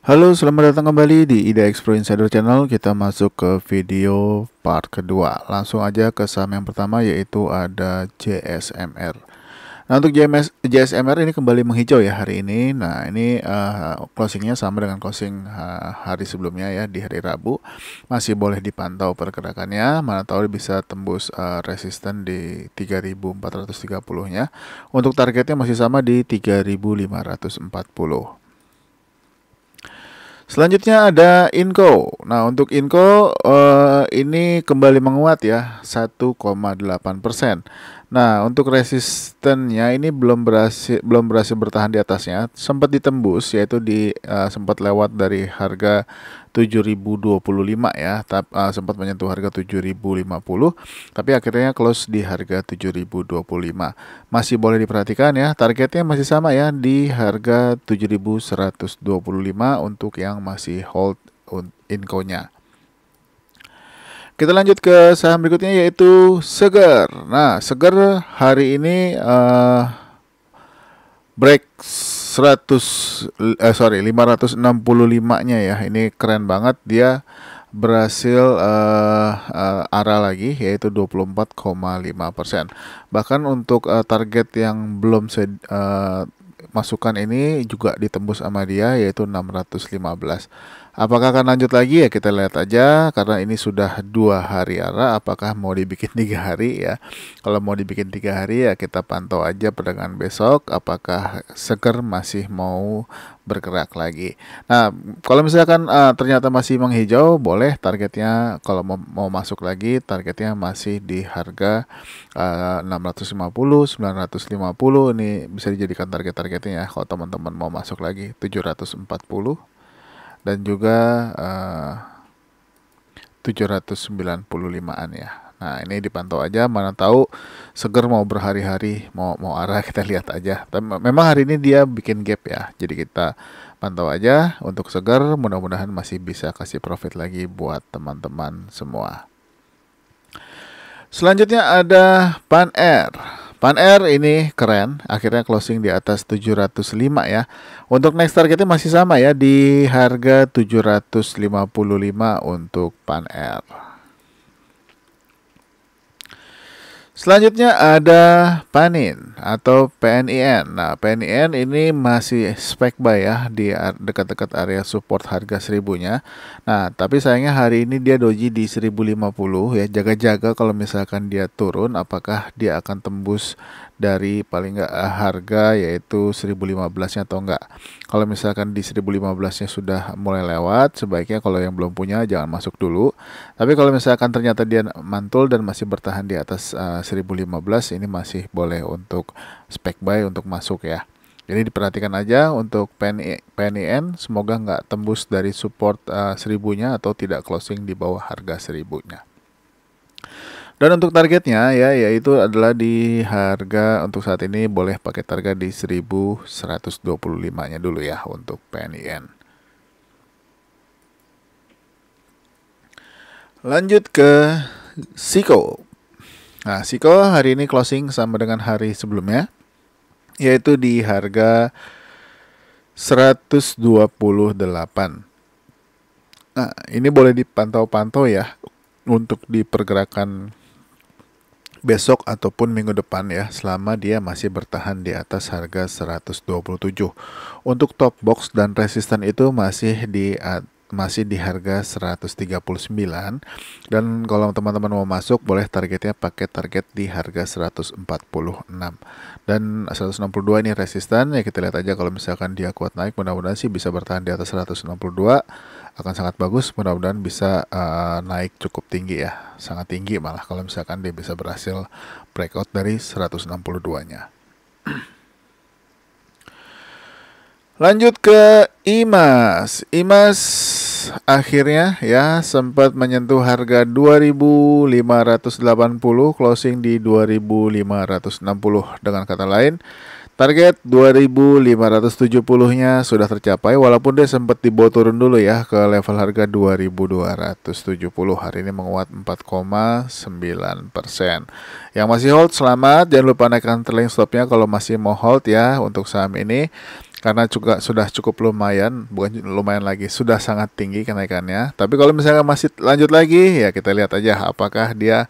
Halo, selamat datang kembali di Ida Explore Insider Channel. Kita masuk ke video part kedua. Langsung aja ke saham yang pertama, yaitu ada JSMR. Nah, untuk JSMR ini kembali menghijau ya hari ini. Nah, ini closingnya sama dengan closing hari sebelumnya ya, di hari Rabu. Masih boleh dipantau pergerakannya. Mana tahu bisa tembus resisten di 3.430-nya. Untuk targetnya masih sama di 3.540. Selanjutnya ada Inco. Nah, untuk Inco ini kembali menguat ya, 1,8%. Nah, untuk resistennya ini belum berhasil bertahan di atasnya. Sempat ditembus, yaitu sempat lewat dari harga 7.025 ya, sempat menyentuh harga 7.050, tapi akhirnya close di harga 7.025. Masih boleh diperhatikan ya, targetnya masih sama ya di harga 7.125 untuk yang masih hold Inco-nya. Kita lanjut ke saham berikutnya, yaitu Seger. Nah, Seger hari ini break 565-nya ya. Ini keren banget, dia berhasil arah lagi, yaitu 24,5%. Bahkan untuk target yang belum masukan ini juga ditembus sama dia, yaitu 615. Apakah akan lanjut lagi ya, kita lihat aja, karena ini sudah 2 hari arah. Apakah mau dibikin 3 hari ya? Kalau mau dibikin 3 hari ya, kita pantau aja perdagangan besok, apakah Seger masih mau bergerak lagi. Nah, kalau misalkan ternyata masih menghijau, boleh targetnya, kalau mau masuk lagi, targetnya masih di harga 650, 950. Ini bisa dijadikan targetnya ya, kalau teman-teman mau masuk lagi. 740 dan juga 795-an ya. Nah, ini dipantau aja, mana tahu Seger mau berhari-hari, mau arah, kita lihat aja. Tapi memang hari ini dia bikin gap ya, jadi kita pantau aja untuk Seger. Mudah-mudahan masih bisa kasih profit lagi buat teman-teman semua. Selanjutnya ada Pan Air. Pan Air ini keren, akhirnya closing di atas 705 ya. Untuk next targetnya masih sama ya, di harga 755 untuk Pan Air. Selanjutnya ada Panin atau PNIN. Nah, PNIN ini masih spek buy ya, di dekat-dekat area support harga 1000-nya. Nah, tapi sayangnya hari ini dia doji di 1050 ya. Jaga-jaga kalau misalkan dia turun, apakah dia akan tembus dari paling nggak harga, yaitu 1015-nya atau enggak. Kalau misalkan di 1015-nya sudah mulai lewat, sebaiknya kalau yang belum punya jangan masuk dulu. Tapi kalau misalkan ternyata dia mantul dan masih bertahan di atas 1015, ini masih boleh untuk spek buy untuk masuk ya. Jadi diperhatikan aja untuk PNIN, semoga nggak tembus dari support 1000-nya atau tidak closing di bawah harga 1000-nya. Dan untuk targetnya ya, yaitu adalah di harga, untuk saat ini boleh pakai target di 1125-nya dulu ya untuk PNIN. Lanjut ke Siko. Nah, Siko hari ini closing sama dengan hari sebelumnya, yaitu di harga 128. Nah, ini boleh dipantau-pantau ya untuk di pergerakan besok ataupun minggu depan ya, selama dia masih bertahan di atas harga 127. Untuk top box dan resisten itu masih di harga 139, dan kalau teman-teman mau masuk, boleh targetnya pakai target di harga 146, dan 162 ini resisten ya. Kita lihat aja, kalau misalkan dia kuat naik, mudah-mudahan sih bisa bertahan di atas 162, akan sangat bagus. Mudah-mudahan bisa naik cukup tinggi ya, sangat tinggi malah kalau misalkan dia bisa berhasil breakout dari 162-nya. Lanjut ke IMAS. IMAS akhirnya ya sempat menyentuh harga 2.580, closing di 2.560. Dengan kata lain, Target 2570-nya sudah tercapai walaupun dia sempat dibawa turun dulu ya ke level harga 2270. Hari ini menguat 4,9%. Yang masih hold selamat, jangan lupa naikkan trailing stopnya kalau masih mau hold ya untuk saham ini. Karena juga sudah cukup lumayan, bukan lumayan lagi, sudah sangat tinggi kenaikannya. Tapi kalau misalnya masih lanjut lagi, ya kita lihat aja apakah dia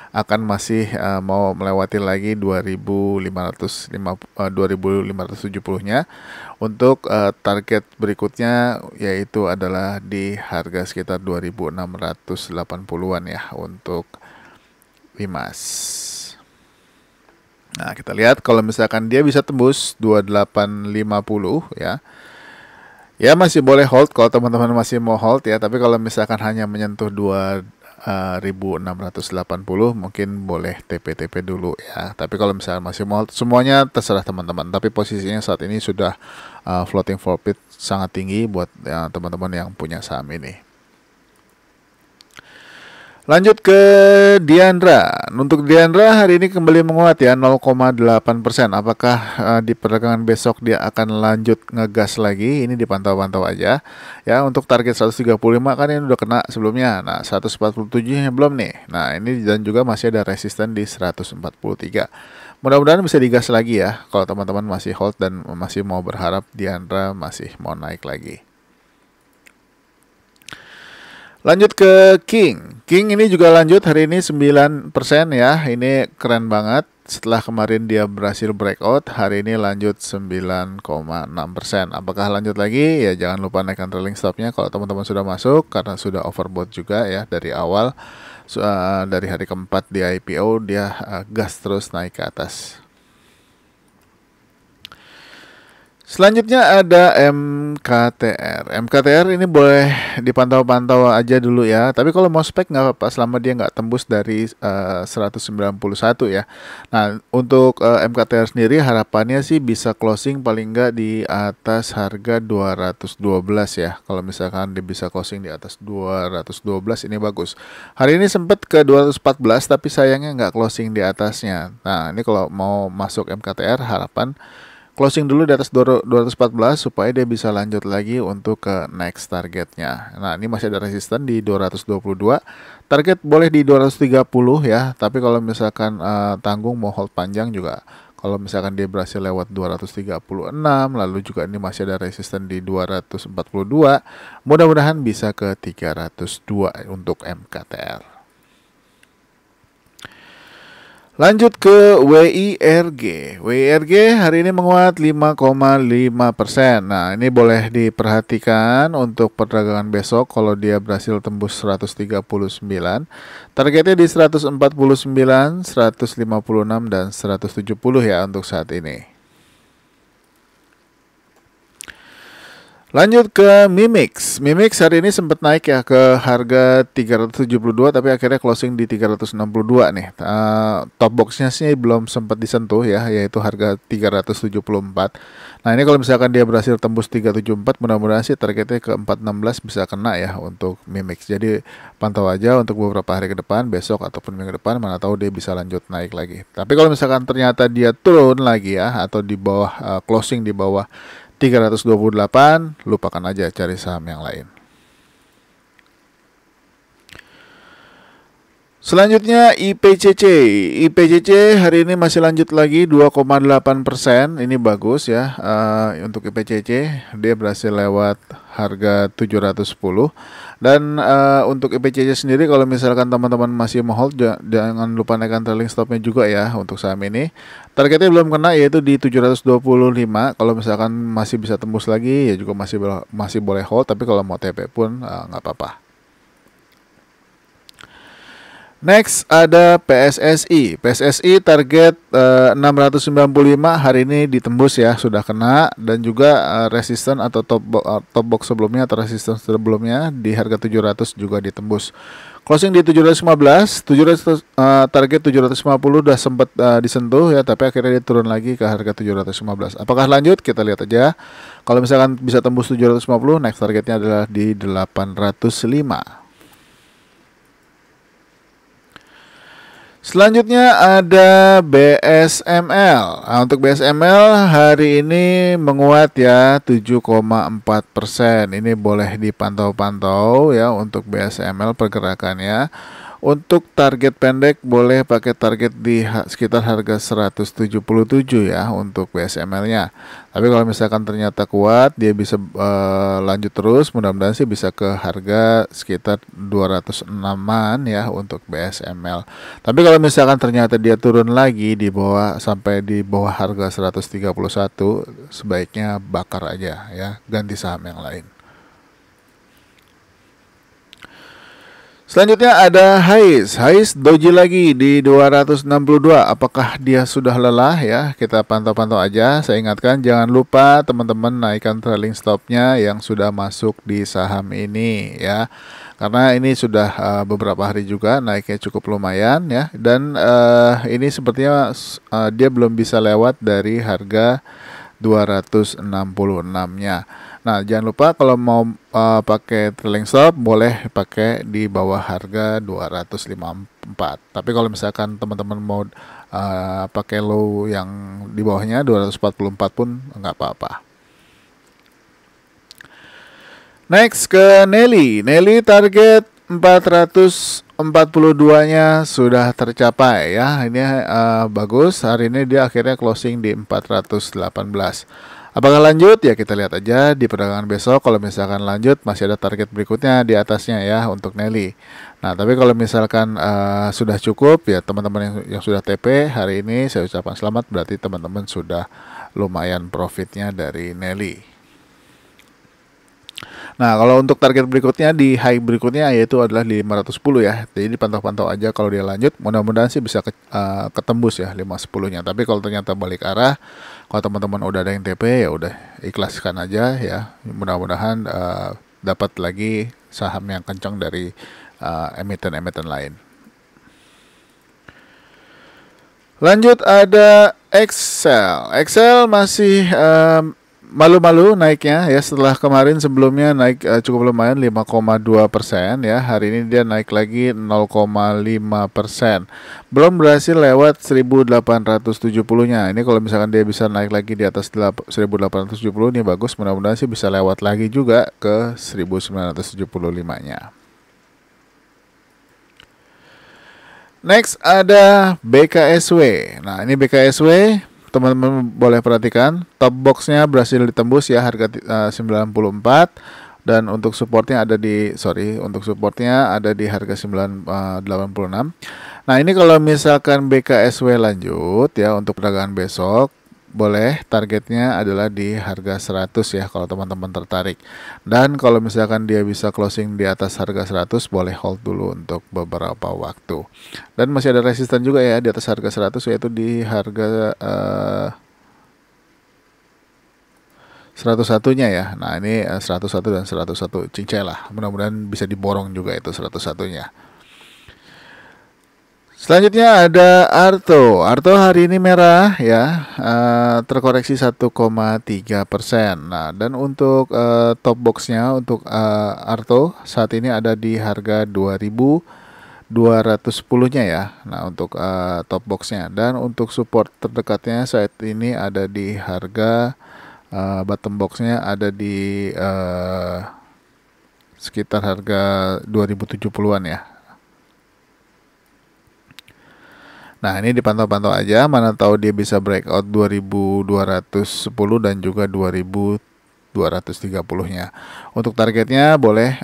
akan masih mau melewati lagi 2570-nya. Untuk target berikutnya yaitu adalah di harga sekitar 2680-an ya untuk Limas. Nah, kita lihat kalau misalkan dia bisa tembus 2850 ya. Ya masih boleh hold kalau teman-teman masih mau hold ya, tapi kalau misalkan hanya menyentuh 2680 mungkin boleh TP-TP dulu ya. Tapi kalau misalnya masih mau hold, semuanya terserah teman-teman. Tapi posisinya saat ini sudah floating profit sangat tinggi buat teman-teman yang punya saham ini. Lanjut ke Diandra. Untuk Diandra hari ini kembali menguat ya 0,8%. Apakah di perdagangan besok dia akan lanjut ngegas lagi? Ini dipantau-pantau aja. Ya, untuk target 135 kan ini udah kena sebelumnya. Nah, 147-nya belum nih. Nah, ini dan juga masih ada resisten di 143. Mudah-mudahan bisa digas lagi ya kalau teman-teman masih hold dan masih mau berharap Diandra masih mau naik lagi. Lanjut ke King. King ini juga lanjut hari ini 9% ya. Ini keren banget. Setelah kemarin dia berhasil breakout, hari ini lanjut 9,6%. Apakah lanjut lagi? Ya jangan lupa naikkan trailing stopnya kalau teman-teman sudah masuk karena sudah overbought juga ya dari awal. Dari hari keempat di IPO dia gas terus naik ke atas. Selanjutnya ada MKTR. MKTR ini boleh dipantau-pantau aja dulu ya. Tapi kalau mau spek nggak apa-apa selama dia nggak tembus dari 191 ya. Nah untuk MKTR sendiri harapannya sih bisa closing paling nggak di atas harga 212 ya. Kalau misalkan dia bisa closing di atas 212 ini bagus. Hari ini sempat ke 214 tapi sayangnya nggak closing di atasnya. Nah ini kalau mau masuk MKTR harapan closing dulu di atas 214 supaya dia bisa lanjut lagi untuk ke next targetnya. Nah ini masih ada resisten di 222. Target boleh di 230 ya. Tapi kalau misalkan tanggung mau hold panjang juga. Kalau misalkan dia berhasil lewat 236, lalu juga ini masih ada resisten di 242. Mudah-mudahan bisa ke 302 untuk MKTR. Lanjut ke WIRG. WIRG hari ini menguat 5,5%. Nah, ini boleh diperhatikan untuk perdagangan besok kalau dia berhasil tembus 139. Targetnya di 149, 156 dan 170 ya untuk saat ini. Lanjut ke Mimix. Mimix hari ini sempat naik ya ke harga 372 tapi akhirnya closing di 362 nih. Top boxnya sih belum sempat disentuh ya, yaitu harga 374. Nah ini kalau misalkan dia berhasil tembus 374 mudah-mudahan sih targetnya ke 416 bisa kena ya untuk Mimix. Jadi pantau aja untuk beberapa hari ke depan, besok ataupun minggu depan, mana tahu dia bisa lanjut naik lagi. Tapi kalau misalkan ternyata dia turun lagi ya atau di bawah closing di bawah 328, lupakan aja cari saham yang lain. Selanjutnya IPCC. IPCC hari ini masih lanjut lagi 2,8%. Ini bagus ya. Untuk IPCC dia berhasil lewat harga 710. Dan untuk IPCC sendiri kalau misalkan teman-teman masih mau hold jangan lupa naikkan trailing stopnya juga ya untuk saham ini. Targetnya belum kena yaitu di 725. Kalau misalkan masih bisa tembus lagi ya juga masih boleh hold, tapi kalau mau TP pun nggak apa-apa. Next ada PSSI. PSSI target 695 hari ini ditembus ya, sudah kena, dan juga resisten atau top box sebelumnya atau resisten sebelumnya di harga 700 juga ditembus. Closing di 715, target 750 udah sempat disentuh ya, tapi akhirnya dia turun lagi ke harga 715. Apakah lanjut? Kita lihat aja. Kalau misalkan bisa tembus 750, next targetnya adalah di 805. Selanjutnya ada BSML. Nah, untuk BSML hari ini menguat ya 7,4%. Ini boleh dipantau-pantau ya untuk BSML pergerakannya. Untuk target pendek boleh pakai target di sekitar harga 177 ya untuk BSML-nya. Tapi kalau misalkan ternyata kuat, dia bisa lanjut terus. Mudah-mudahan sih bisa ke harga sekitar 206-an ya untuk BSML. Tapi kalau misalkan ternyata dia turun lagi di bawah sampai di bawah harga 131, sebaiknya bakar aja ya, ganti saham yang lain. Selanjutnya ada Hais doji lagi di 262. Apakah dia sudah lelah ya? Kita pantau-pantau aja. Saya ingatkan jangan lupa teman-teman naikkan trailing stopnya yang sudah masuk di saham ini ya. Karena ini sudah beberapa hari juga naiknya cukup lumayan ya. Dan ini sepertinya dia belum bisa lewat dari harga 266-nya. Nah, jangan lupa kalau mau pakai trailing stop boleh pakai di bawah harga 254. Tapi kalau misalkan teman-teman mau pakai low yang di bawahnya 244 pun nggak apa-apa. Next ke Nelly. Nelly target 442-nya sudah tercapai ya. Ini bagus. Hari ini dia akhirnya closing di 418. Apakah lanjut? Ya kita lihat aja di perdagangan besok. Kalau misalkan lanjut masih ada target berikutnya di atasnya ya untuk Nelly. Nah tapi kalau misalkan sudah cukup ya teman-teman yang sudah TP hari ini saya ucapkan selamat. Berarti teman-teman sudah lumayan profitnya dari Nelly. Nah kalau untuk target berikutnya di high berikutnya yaitu adalah di 510 ya. Jadi dipantau-pantau aja kalau dia lanjut. Mudah-mudahan sih bisa ketembus ya 510-nya. Tapi kalau ternyata balik arah, kalau teman-teman udah ada yang TP ya udah ikhlaskan aja ya. Mudah-mudahan dapat lagi saham yang kencang dari emiten-emiten lain. Lanjut ada Excel. Excel masih malu-malu naiknya ya setelah kemarin sebelumnya naik cukup lumayan 5,2% ya. Hari ini dia naik lagi 0,5%. Belum berhasil lewat 1870-nya. Ini kalau misalkan dia bisa naik lagi di atas 1870 ini bagus. Mudah-mudahan sih bisa lewat lagi juga ke 1975-nya. Next ada BKSW. Nah, ini BKSW teman-teman boleh perhatikan top boxnya berhasil ditembus ya harga 94 dan untuk supportnya ada di harga 986. Nah ini kalau misalkan BKSW lanjut ya untuk perdagangan besok boleh targetnya adalah di harga 100 ya kalau teman-teman tertarik. Dan kalau misalkan dia bisa closing di atas harga 100 boleh hold dulu untuk beberapa waktu. Dan masih ada resisten juga ya di atas harga 100 yaitu di harga 101-nya ya. Nah, ini 101 dan 101 cincai lah. Mudah-mudahan bisa diborong juga itu 101-nya. Selanjutnya ada Arto. Arto hari ini merah ya, terkoreksi 1,3%. Nah, dan untuk top boxnya untuk Arto saat ini ada di harga 2.210-nya ya. Nah, untuk top boxnya dan untuk support terdekatnya saat ini ada di harga bottom boxnya ada di sekitar harga 2070-an ya. Nah ini dipantau-pantau aja, mana tahu dia bisa breakout 2210 dan juga 2230-nya. Untuk targetnya boleh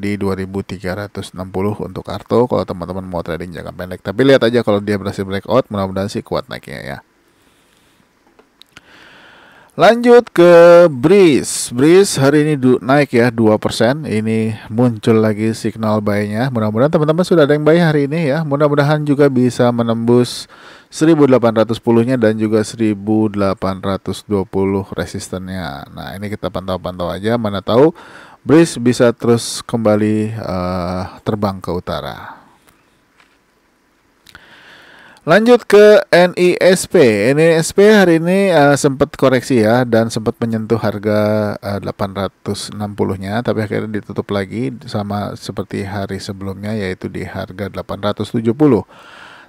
di 2360 untuk Arto kalau teman-teman mau trading jangka pendek. Tapi lihat aja kalau dia berhasil breakout, mudah-mudahan sih kuat naiknya ya. Lanjut ke Breeze. Breeze hari ini naik ya 2%. Ini muncul lagi signal buy-nya. Mudah-mudahan teman-teman sudah ada yang buy hari ini ya. Mudah-mudahan juga bisa menembus 1810-nya dan juga 1820 resistennya. Nah, ini kita pantau-pantau aja, mana tahu Breeze bisa terus kembali terbang ke utara. Lanjut ke NISP. NISP hari ini sempat koreksi ya dan sempat menyentuh harga 860-nya, tapi akhirnya ditutup lagi sama seperti hari sebelumnya yaitu di harga 870.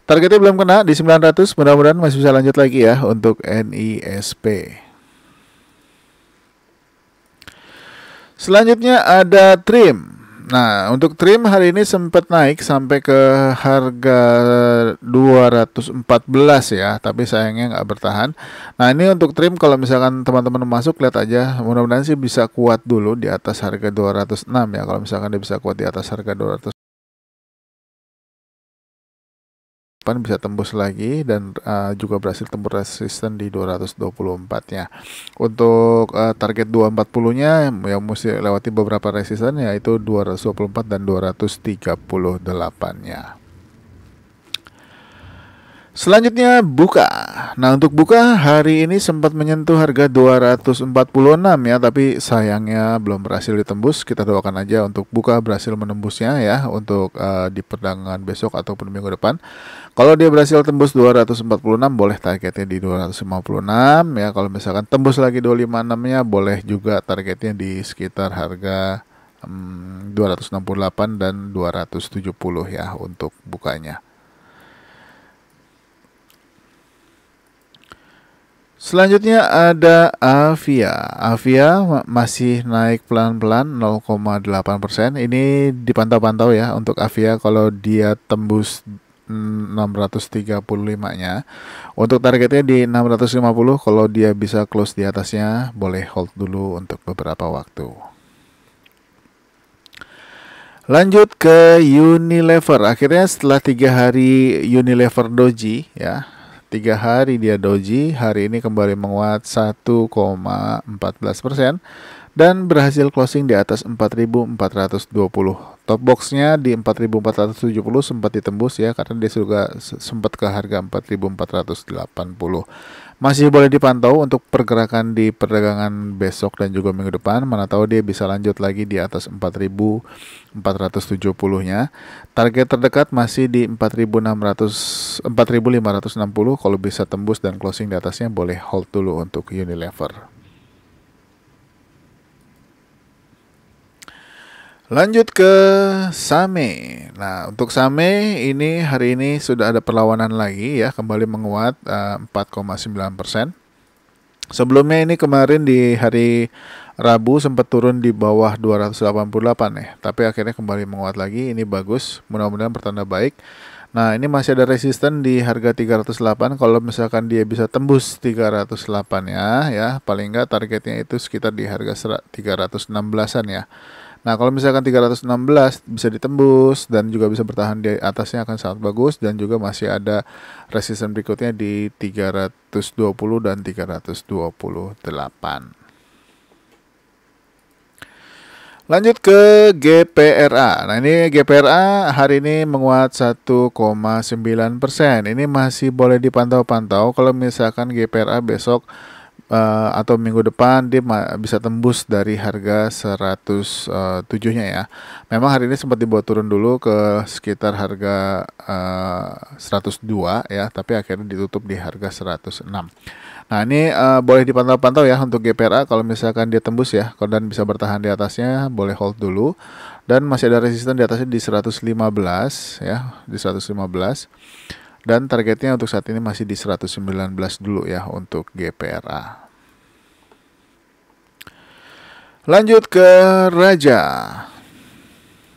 Targetnya belum kena di 900, mudah-mudahan masih bisa lanjut lagi ya untuk NISP. Selanjutnya ada TRIM. Nah, untuk TRIM hari ini sempat naik sampai ke harga 214 ya, tapi sayangnya nggak bertahan. Nah, ini untuk TRIM kalau misalkan teman-teman masuk, lihat aja, mudah-mudahan sih bisa kuat dulu di atas harga 206 ya. Kalau misalkan dia bisa kuat di atas harga 200, bisa tembus lagi dan juga berhasil tembus resisten di 224-nya. Untuk target 240-nya yang mesti lewati beberapa resisten yaitu 224 dan 238-nya. Selanjutnya buka. Nah, untuk buka hari ini sempat menyentuh harga 246 ya, tapi sayangnya belum berhasil ditembus. Kita doakan aja untuk buka berhasil menembusnya ya untuk di perdagangan besok ataupun minggu depan. Kalau dia berhasil tembus 246, boleh targetnya di 256 ya. Kalau misalkan tembus lagi 256-nya, boleh juga targetnya di sekitar harga 268 dan 270 ya untuk bukanya. Selanjutnya ada Avia. Avia masih naik pelan-pelan 0,8%. Ini dipantau-pantau ya untuk Avia kalau dia tembus 635-nya. Untuk targetnya di 650, kalau dia bisa close di atasnya, boleh hold dulu untuk beberapa waktu. Lanjut ke Unilever. Akhirnya setelah 3 hari Unilever doji ya, 3 hari dia doji, hari ini kembali menguat 1,14% dan berhasil closing di atas 4.420. Top boxnya di 4.470 sempat ditembus ya, karena dia juga sempat ke harga 4.480. Masih boleh dipantau untuk pergerakan di perdagangan besok dan juga minggu depan. Mana tahu dia bisa lanjut lagi di atas 4.470-nya. Target terdekat masih di 4.560. Kalau bisa tembus dan closing di atasnya, boleh hold dulu untuk Unilever. Lanjut ke Same. Nah, untuk Same ini hari ini sudah ada perlawanan lagi ya, kembali menguat 4,9%. Sebelumnya ini kemarin di hari Rabu sempat turun di bawah 288 ya, tapi akhirnya kembali menguat lagi. Ini bagus, mudah-mudahan pertanda baik. Nah, ini masih ada resisten di harga 308. Kalau misalkan dia bisa tembus 308 ya, paling enggak targetnya itu sekitar di harga 316-an ya. Nah, kalau misalkan 316 bisa ditembus dan juga bisa bertahan di atasnya akan sangat bagus, dan juga masih ada resisten berikutnya di 320 dan 328. Lanjut ke GPRA. Nah, ini GPRA hari ini menguat 1,9%. Ini masih boleh dipantau-pantau. Kalau misalkan GPRA besok atau minggu depan dia bisa tembus dari harga 107-nya ya. Memang hari ini sempat dibawa turun dulu ke sekitar harga 102 ya, tapi akhirnya ditutup di harga 106. Nah, ini boleh dipantau-pantau ya untuk GPRA. Kalau misalkan dia tembus ya, dan bisa bertahan di atasnya, boleh hold dulu. Dan masih ada resisten di atasnya di 115 ya, di 115. Dan targetnya untuk saat ini masih di 119 dulu ya untuk GPRA. Lanjut ke Raja.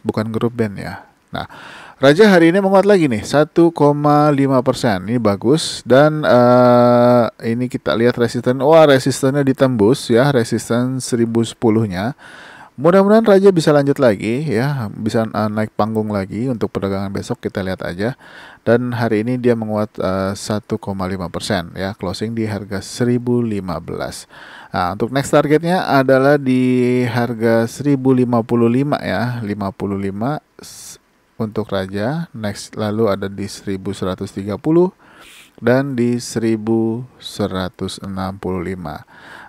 Bukan grup band ya. Nah, Raja hari ini menguat lagi nih 1,5%. Ini bagus. Dan ini kita lihat resisten. Wah, resistennya ditembus ya, resisten 1010-nya. Mudah-mudahan Raja bisa lanjut lagi ya, bisa naik panggung lagi untuk perdagangan besok, kita lihat aja. Dan hari ini dia menguat 1,5% ya, closing di harga 1015. Nah, untuk next targetnya adalah di harga 1055 ya, 55 untuk Raja. Next lalu ada di 1130 dan di 1165.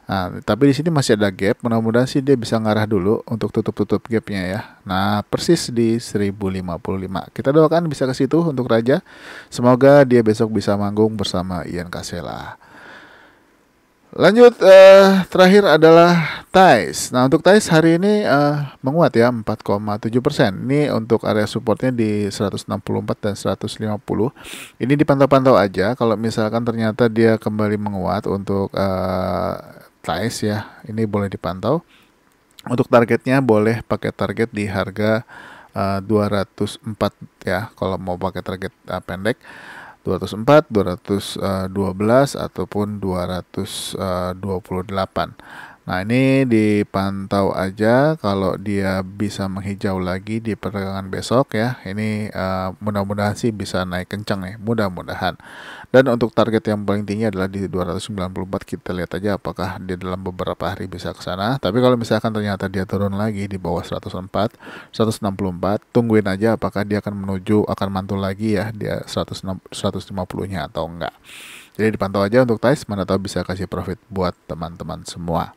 Nah, tapi di sini masih ada gap. Mudah-mudahan sih dia bisa ngarah dulu untuk tutup-tutup gapnya ya. Nah, persis di 1055. Kita doakan bisa ke situ untuk Raja. Semoga dia besok bisa manggung bersama Ian Kasela. Lanjut, terakhir adalah TAIS. Nah, untuk TAIS hari ini menguat ya 4,7%. Ini untuk area supportnya di 164 dan 150. Ini dipantau-pantau aja. Kalau misalkan ternyata dia kembali menguat untuk TAIS ya, ini boleh dipantau. Untuk targetnya boleh pakai target di harga 204 ya. Kalau mau pakai target pendek 204, 212 ataupun 228. Nah, ini dipantau aja kalau dia bisa menghijau lagi di perdagangan besok ya. Ini mudah-mudahan sih bisa naik kencang nih, mudah-mudahan. Dan untuk target yang paling tinggi adalah di 294. Kita lihat aja apakah dia dalam beberapa hari bisa ke sana. Tapi kalau misalkan ternyata dia turun lagi di bawah 104, 164, tungguin aja apakah dia akan mantul lagi ya dia 150-nya atau enggak. Jadi dipantau aja untuk TAIS, mana tahu bisa kasih profit buat teman-teman semua.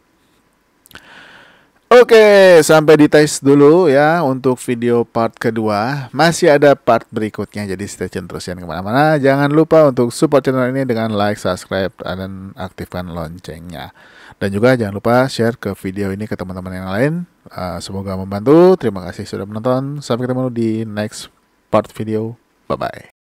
Oke, sampai di TAIS dulu ya untuk video part kedua. Masih ada part berikutnya, jadi stay tune terus ya kemana-mana. Jangan lupa untuk support channel ini dengan like, subscribe, dan aktifkan loncengnya. Dan juga jangan lupa share ke video ini ke teman-teman yang lain. Semoga membantu. Terima kasih sudah menonton. Sampai ketemu di next part video. Bye-bye.